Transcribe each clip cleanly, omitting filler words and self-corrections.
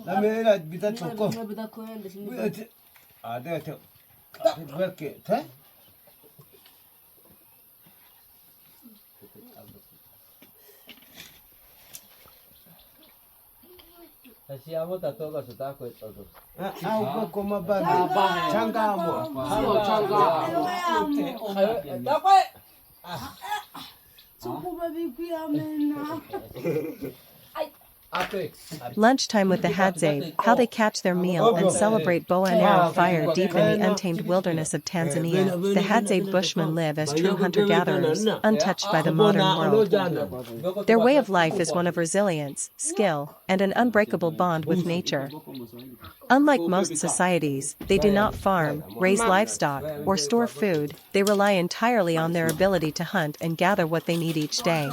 라면이나 밑에 줬고. 아, 내가 왜 이렇게 돼? Siamo dato cosa da questo. 아우 고마 봐. 장가 뭐. 장가. 다 pai. Lunchtime with the Hadzabe, how they catch their meal and celebrate bow and arrow fire deep in the untamed wilderness of Tanzania. The Hadzabe Bushmen live as true hunter-gatherers, untouched by the modern world. Their way of life is one of resilience, skill, and an unbreakable bond with nature. Unlike most societies, they do not farm, raise livestock, or store food. They rely entirely on their ability to hunt and gather what they need each day.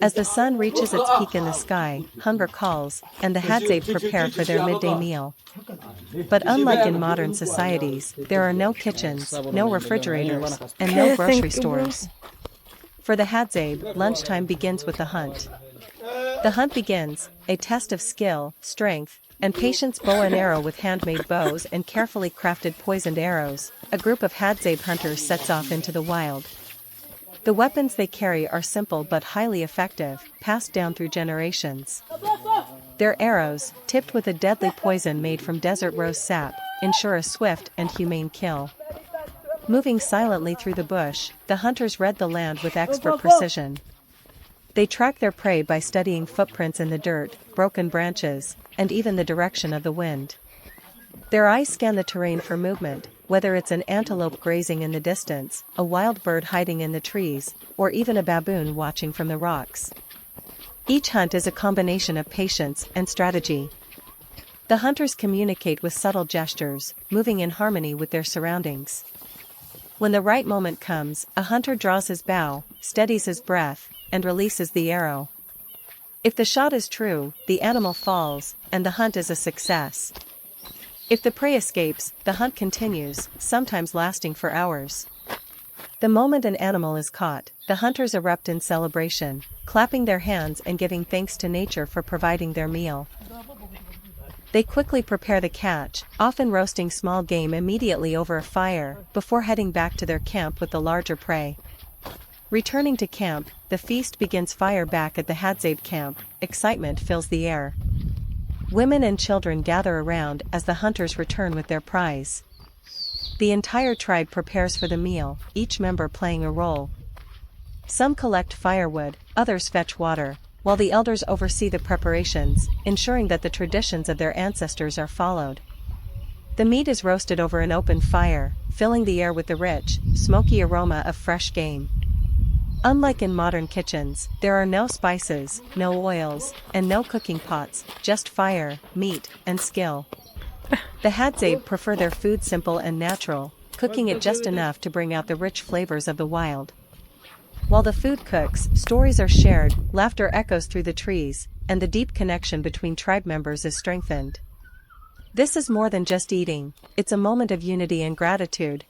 As the sun reaches its peak in the sky, hunger calls, and the Hadzabe prepare for their midday meal. But unlike in modern societies, there are no kitchens, no refrigerators, and no grocery stores. For the Hadzabe, lunchtime begins with the hunt. The hunt begins, a test of skill, strength, and patience. Bow and arrow with handmade bows and carefully crafted poisoned arrows, a group of Hadzabe hunters sets off into the wild. The weapons they carry are simple but highly effective, passed down through generations. Their arrows, tipped with a deadly poison made from desert rose sap, ensure a swift and humane kill. Moving silently through the bush, the hunters read the land with expert precision. They track their prey by studying footprints in the dirt, broken branches, and even the direction of the wind. Their eyes scan the terrain for movement, whether it's an antelope grazing in the distance, a wild bird hiding in the trees, or even a baboon watching from the rocks. Each hunt is a combination of patience and strategy. The hunters communicate with subtle gestures, moving in harmony with their surroundings. When the right moment comes, a hunter draws his bow, steadies his breath, and releases the arrow. If the shot is true, the animal falls, and the hunt is a success. If the prey escapes, the hunt continues, sometimes lasting for hours. The moment an animal is caught, the hunters erupt in celebration, clapping their hands and giving thanks to nature for providing their meal. They quickly prepare the catch, often roasting small game immediately over a fire, before heading back to their camp with the larger prey. Returning to camp, the feast begins. Fire back at the Hadzabe camp, excitement fills the air. Women and children gather around as the hunters return with their prize. The entire tribe prepares for the meal, each member playing a role. Some collect firewood, others fetch water, while the elders oversee the preparations, ensuring that the traditions of their ancestors are followed. The meat is roasted over an open fire, filling the air with the rich, smoky aroma of fresh game. Unlike in modern kitchens, there are no spices, no oils, and no cooking pots, just fire, meat, and skill. The Hadzabe prefer their food simple and natural, cooking it just enough to bring out the rich flavors of the wild. While the food cooks, stories are shared, laughter echoes through the trees, and the deep connection between tribe members is strengthened. This is more than just eating, it's a moment of unity and gratitude.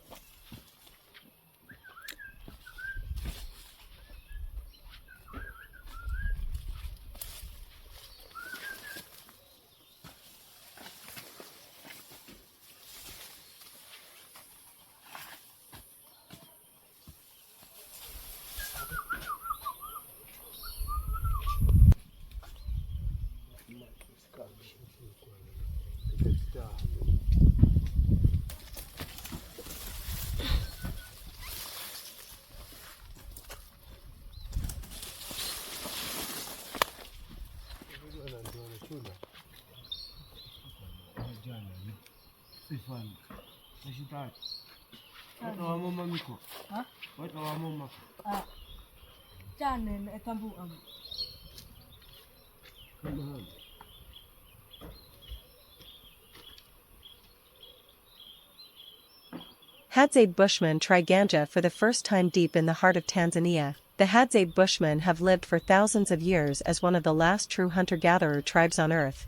Hadzabe Bushmen try ganja for the first time deep in the heart of Tanzania. The Hadzabe Bushmen have lived for thousands of years as one of the last true hunter-gatherer tribes on Earth.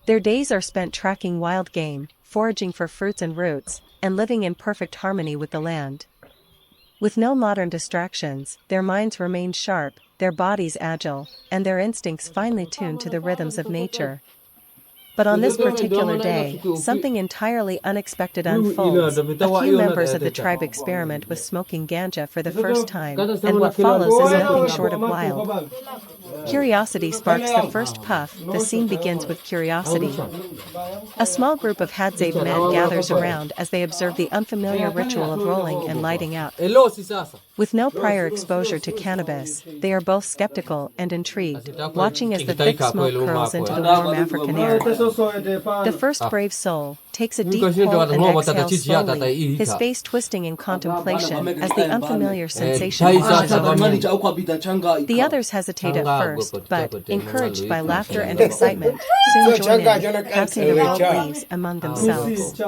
Their days are spent tracking wild game, foraging for fruits and roots, and living in perfect harmony with the land. With no modern distractions, their minds remained sharp, their bodies agile, and their instincts finely tuned to the rhythms of nature. But on this particular day, something entirely unexpected unfolds. A few members of the tribe experiment with smoking ganja for the first time, and what follows is nothing short of wild. Curiosity sparks the first puff. The scene begins with curiosity. A small group of Hadzabe men gathers around as they observe the unfamiliar ritual of rolling and lighting up. With no prior exposure to cannabis, they are both skeptical and intrigued, watching as the thick smoke curls into the warm African air. The first brave soul takes a deep pull and exhales slowly, his face twisting in contemplation as the unfamiliar sensation washes over him. The others hesitate at first, but, encouraged by laughter and excitement, soon join in, passing the rolled leaves among themselves.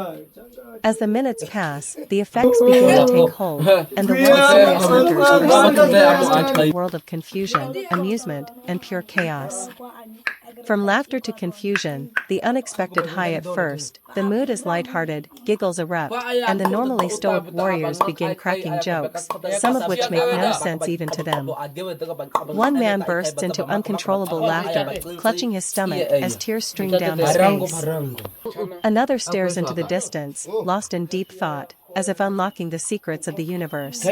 As the minutes pass, the effects begin to take hold, and the world's hunters are suddenly thrust into a world of confusion, amusement, and pure chaos. From laughter to confusion, the unexpected high at first, the mood is lighthearted, giggles erupt, and the normally stoic warriors begin cracking jokes, some of which make no sense even to them. One man bursts into uncontrollable laughter, clutching his stomach as tears stream down his face. Another stares into the distance, lost in deep thought, as if unlocking the secrets of the universe.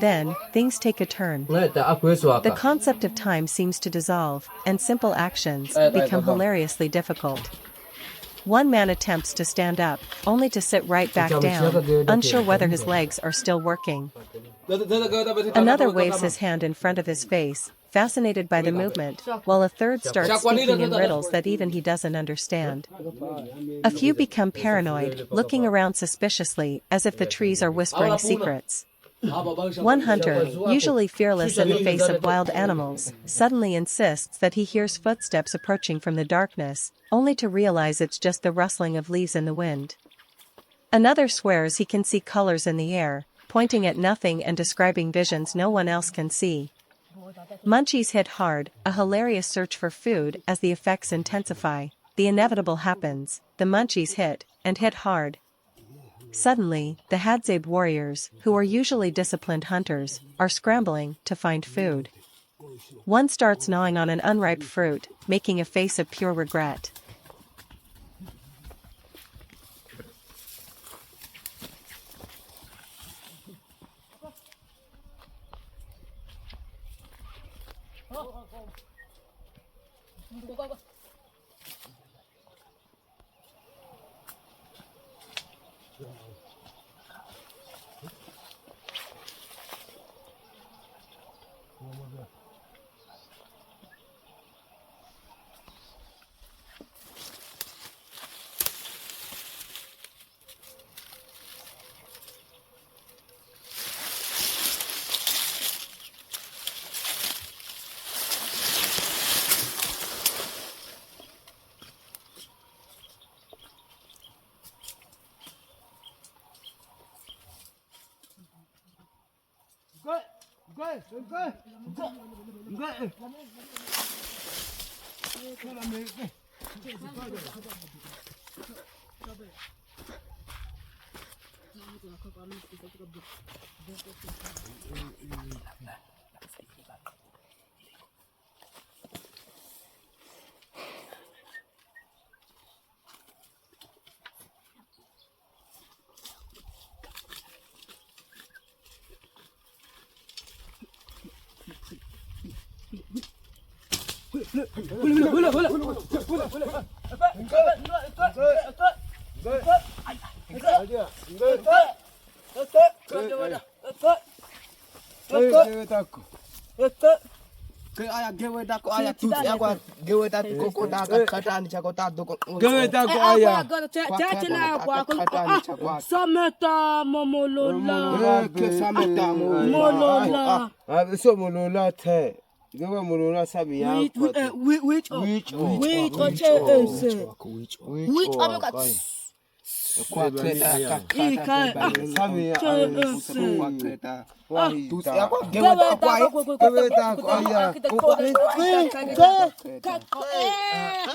Then, things take a turn. The concept of time seems to dissolve, and simple actions become hilariously difficult. One man attempts to stand up, only to sit right back down, unsure whether his legs are still working. Another waves his hand in front of his face, fascinated by the movement, while a third starts speaking in riddles that even he doesn't understand. A few become paranoid, looking around suspiciously, as if the trees are whispering secrets. One hunter, usually fearless in the face of wild animals, suddenly insists that he hears footsteps approaching from the darkness, only to realize it's just the rustling of leaves in the wind. Another swears he can see colors in the air, pointing at nothing and describing visions no one else can see. Munchies hit hard, a hilarious search for food as the effects intensify. The inevitable happens, the munchies hit, and hit hard. Suddenly, the Hadzabe warriors, who are usually disciplined hunters, are scrambling to find food. One starts gnawing on an unripe fruit, making a face of pure regret.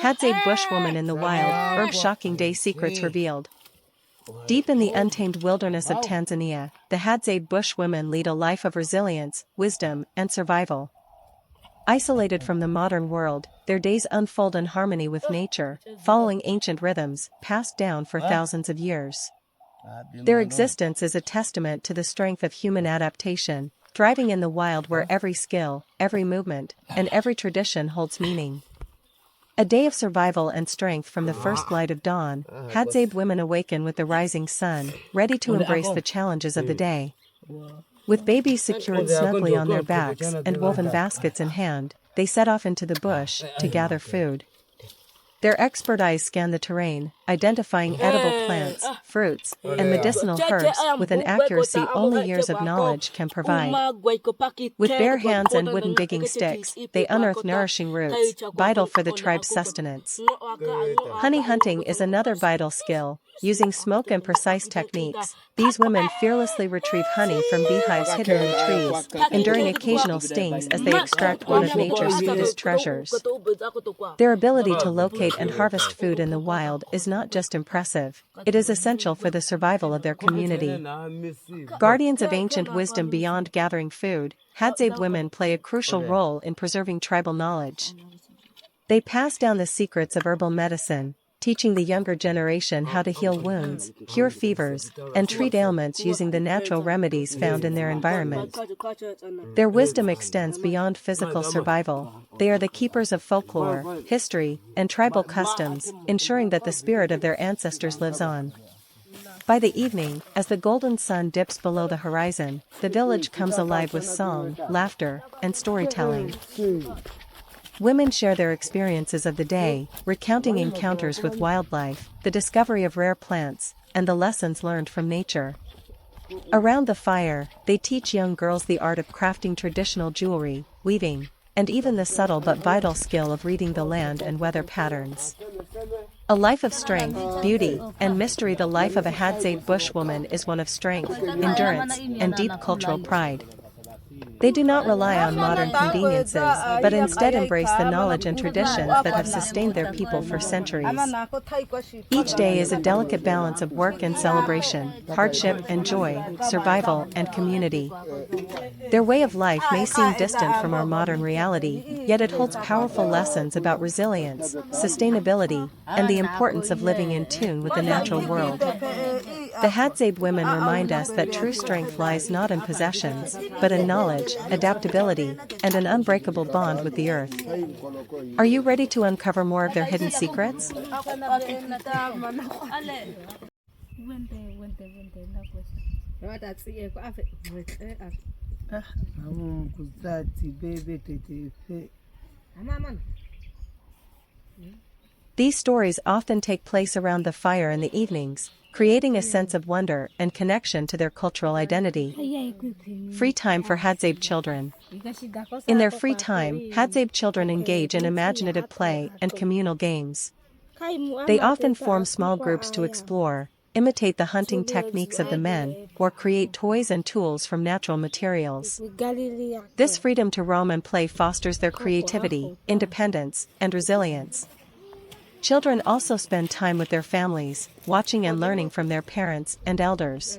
Hadzabe bushwoman in the wild, Shocking Day secrets revealed. Deep in the untamed wilderness of Tanzania, the Hadzabe Bush women lead a life of resilience, wisdom, and survival. Isolated from the modern world, their days unfold in harmony with nature, following ancient rhythms passed down for thousands of years. Their existence is a testament to the strength of human adaptation, thriving in the wild where every skill, every movement, and every tradition holds meaning. A day of survival and strength from the first light of dawn, Hadzabe women awaken with the rising sun, ready to embrace the challenges of the day. With babies secured snugly on their backs and woven baskets in hand, they set off into the bush to gather food. Their expert eyes scan the terrain, identifying edible plants, fruits, and medicinal herbs with an accuracy only years of knowledge can provide. With bare hands and wooden digging sticks, they unearth nourishing roots, vital for the tribe's sustenance. Honey hunting is another vital skill. Using smoke and precise techniques, these women fearlessly retrieve honey from beehives hidden in the trees, enduring occasional stings as they extract one of nature's sweetest treasures. Their ability to locate and harvest food in the wild is not just impressive, it is essential for the survival of their community. Guardians of ancient wisdom beyond gathering food, Hadzabe women play a crucial role in preserving tribal knowledge. They pass down the secrets of herbal medicine, teaching the younger generation how to heal wounds, cure fevers, and treat ailments using the natural remedies found in their environment. Their wisdom extends beyond physical survival. They are the keepers of folklore, history, and tribal customs, ensuring that the spirit of their ancestors lives on. By the evening, as the golden sun dips below the horizon, the village comes alive with song, laughter, and storytelling. Women share their experiences of the day, recounting encounters with wildlife, the discovery of rare plants, and the lessons learned from nature. Around the fire, they teach young girls the art of crafting traditional jewelry, weaving, and even the subtle but vital skill of reading the land and weather patterns. A life of strength, beauty, and mystery. The life of a Hadzabe bushwoman is one of strength, endurance, and deep cultural pride. They do not rely on modern conveniences, but instead embrace the knowledge and traditions that have sustained their people for centuries. Each day is a delicate balance of work and celebration, hardship and joy, survival and community. Their way of life may seem distant from our modern reality, yet it holds powerful lessons about resilience, sustainability, and the importance of living in tune with the natural world. The Hadzabe women remind us that true strength lies not in possessions, but in knowledge, adaptability, and an unbreakable bond with the earth. Are you ready to uncover more of their hidden secrets? These stories often take place around the fire in the evenings, creating a sense of wonder and connection to their cultural identity. Free time for Hadzabe children. In their free time, Hadzabe children engage in imaginative play and communal games. They often form small groups to explore, imitate the hunting techniques of the men, or create toys and tools from natural materials. This freedom to roam and play fosters their creativity, independence, and resilience. Children also spend time with their families, watching and learning from their parents and elders.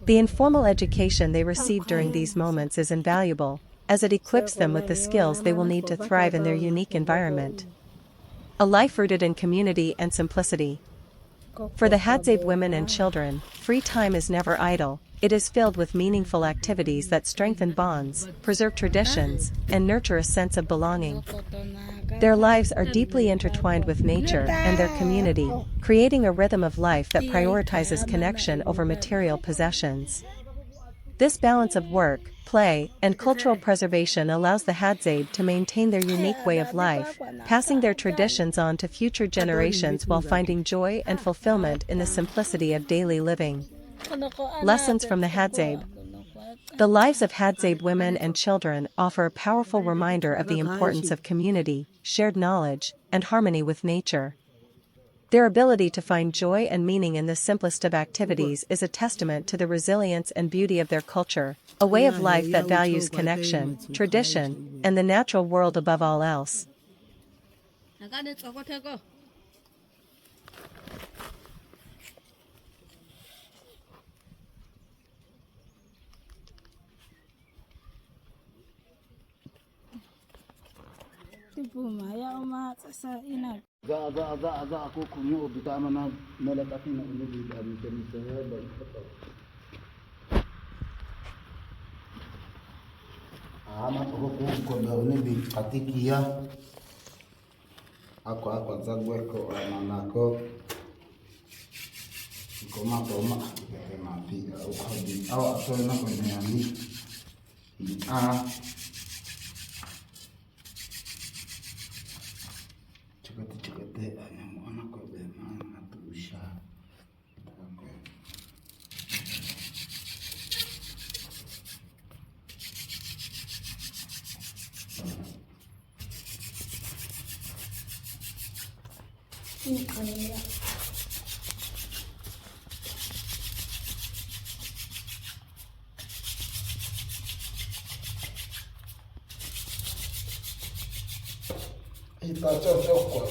The informal education they receive during these moments is invaluable, as it equips them with the skills they will need to thrive in their unique environment. A life rooted in community and simplicity. For the Hadzabe women and children, free time is never idle. It is filled with meaningful activities that strengthen bonds, preserve traditions, and nurture a sense of belonging. Their lives are deeply intertwined with nature and their community, creating a rhythm of life that prioritizes connection over material possessions. This balance of work, play, and cultural preservation allows the Hadzabe to maintain their unique way of life, passing their traditions on to future generations while finding joy and fulfillment in the simplicity of daily living. Lessons from the Hadzabe. The lives of Hadzabe women and children offer a powerful reminder of the importance of community, shared knowledge, and harmony with nature. Their ability to find joy and meaning in the simplest of activities is a testament to the resilience and beauty of their culture, a way of life that values connection, tradition, and the natural world above all else. Tipuma ya uma sa ina. Za ako kunyo bitama na melekati na ini di dalam saya baik betul. Amat hukum kondo ini bi atikia. Aku zagwe ko ananako. Koma kita mati awak soalnya ko ini Cekete ayam anak ko beman atau usah. Kita cocok kok.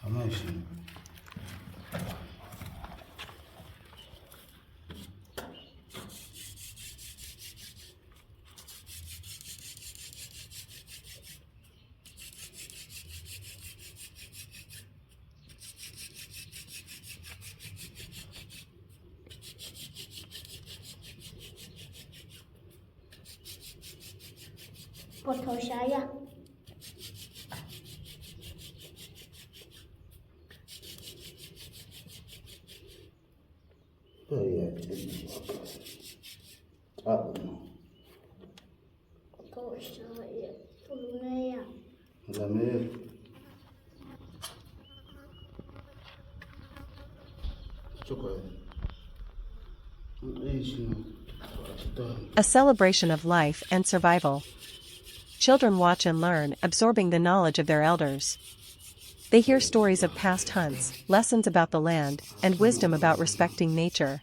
Amazing. Foto saya. Oh ya, apa? Foto saya. Tulungnya. Lamir. Cukup. A celebration of life and survival. Children watch and learn, absorbing the knowledge of their elders. They hear stories of past hunts, lessons about the land, and wisdom about respecting nature.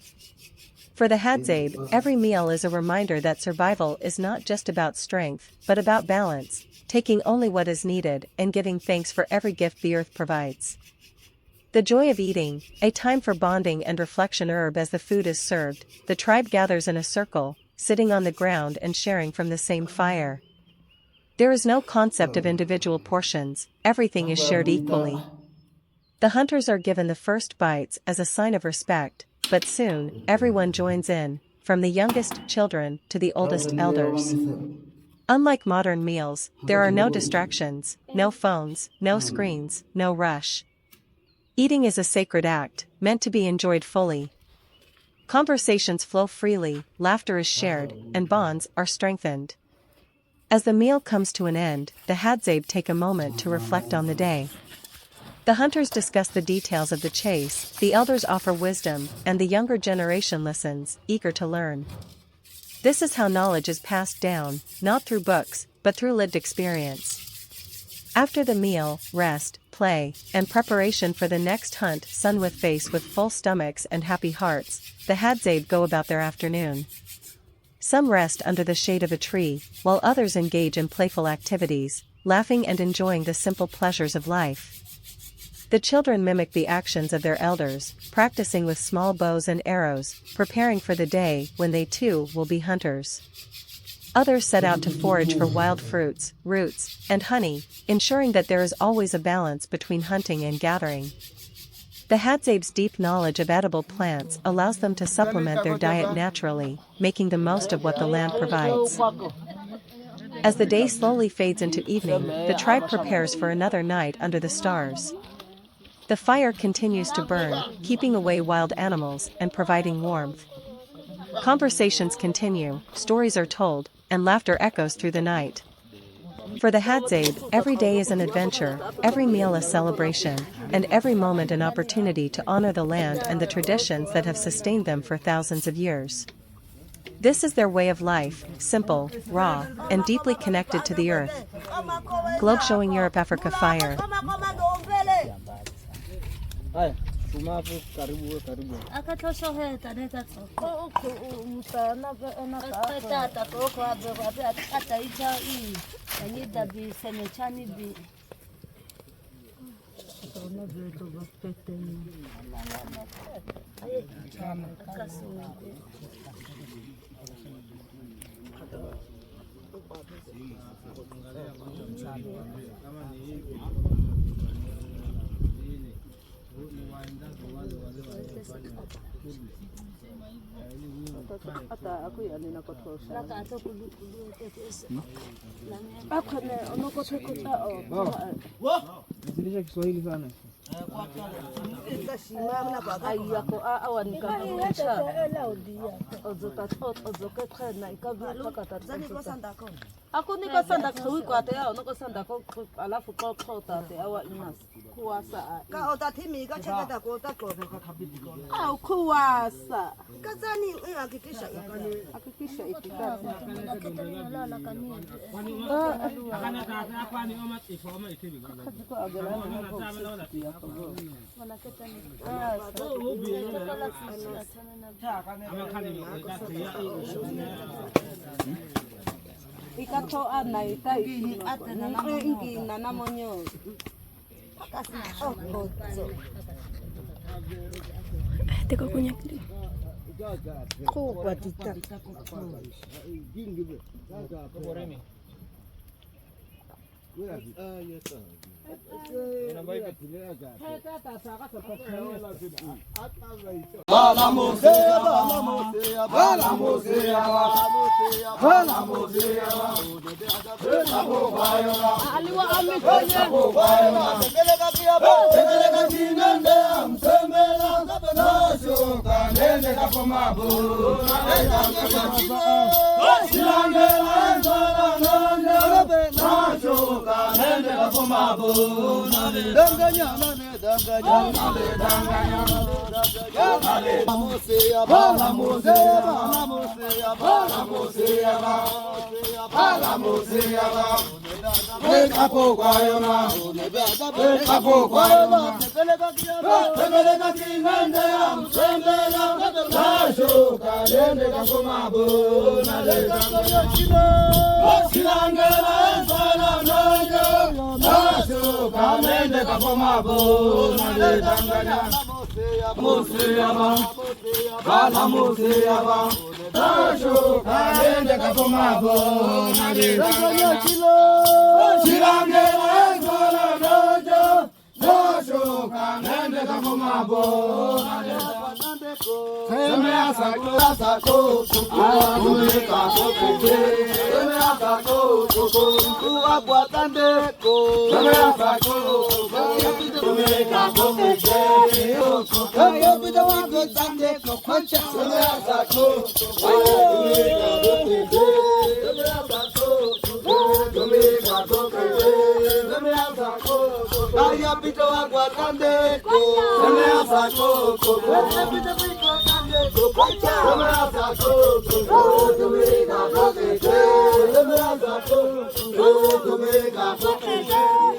For the Hadzabe, every meal is a reminder that survival is not just about strength, but about balance, taking only what is needed and giving thanks for every gift the earth provides. The joy of eating, a time for bonding and reflection. As the food is served, the tribe gathers in a circle, sitting on the ground and sharing from the same fire. There is no concept of individual portions, everything is shared equally. The hunters are given the first bites as a sign of respect, but soon, everyone joins in, from the youngest children to the oldest elders. Unlike modern meals, there are no distractions, no phones, no screens, no rush. Eating is a sacred act, meant to be enjoyed fully. Conversations flow freely, laughter is shared, and bonds are strengthened. As the meal comes to an end, the Hadzabe take a moment to reflect on the day. The hunters discuss the details of the chase, the elders offer wisdom, and the younger generation listens, eager to learn. This is how knowledge is passed down, not through books, but through lived experience. After the meal, rest, play, and preparation for the next hunt. Sun with face with full stomachs and happy hearts, the Hadzabe go about their afternoon. Some rest under the shade of a tree, while others engage in playful activities, laughing and enjoying the simple pleasures of life. The children mimic the actions of their elders, practicing with small bows and arrows, preparing for the day when they too will be hunters. Others set out to forage for wild fruits, roots, and honey, ensuring that there is always a balance between hunting and gathering. The Hadzabe's deep knowledge of edible plants allows them to supplement their diet naturally, making the most of what the land provides. As the day slowly fades into evening, the tribe prepares for another night under the stars. The fire continues to burn, keeping away wild animals and providing warmth. Conversations continue, stories are told, and laughter echoes through the night. For the Hadzabe, every day is an adventure, every meal a celebration, and every moment an opportunity to honor the land and the traditions that have sustained them for thousands of years. This is their way of life, simple, raw, and deeply connected to the earth. Globe showing Europe Africa Fire. Bi Nifundisha Kiswahili sana. Aku niko sanda kui kwa te au niko sanda ko alafu ko ta te awa inas kuasa ka ota thimi ka cheka ta ko ta ko ka khabidi ko au kuasa kazani hakikisha ikani hakikisha itikati Akana ta kwani oma ifoma itibi. ko agala na ko ya ko ikato ana ita ingi na namonyo Teko kunya kiri. ko batita Go,